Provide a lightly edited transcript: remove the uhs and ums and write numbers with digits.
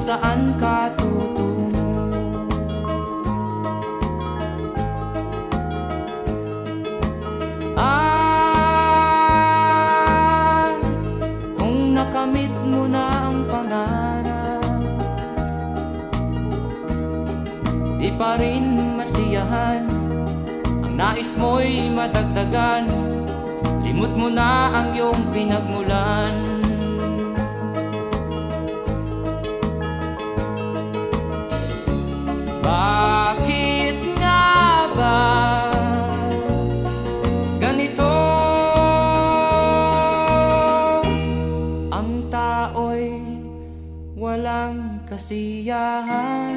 saan ka tutungo. At kung nakamit mo na ang pangarap, di pa rin masiyahan, ang nais mo'y madagdagan, limot mo na ang iyong pinagmulan. Bakit nga ba ganito? Ang tao'y walang kasiyahan.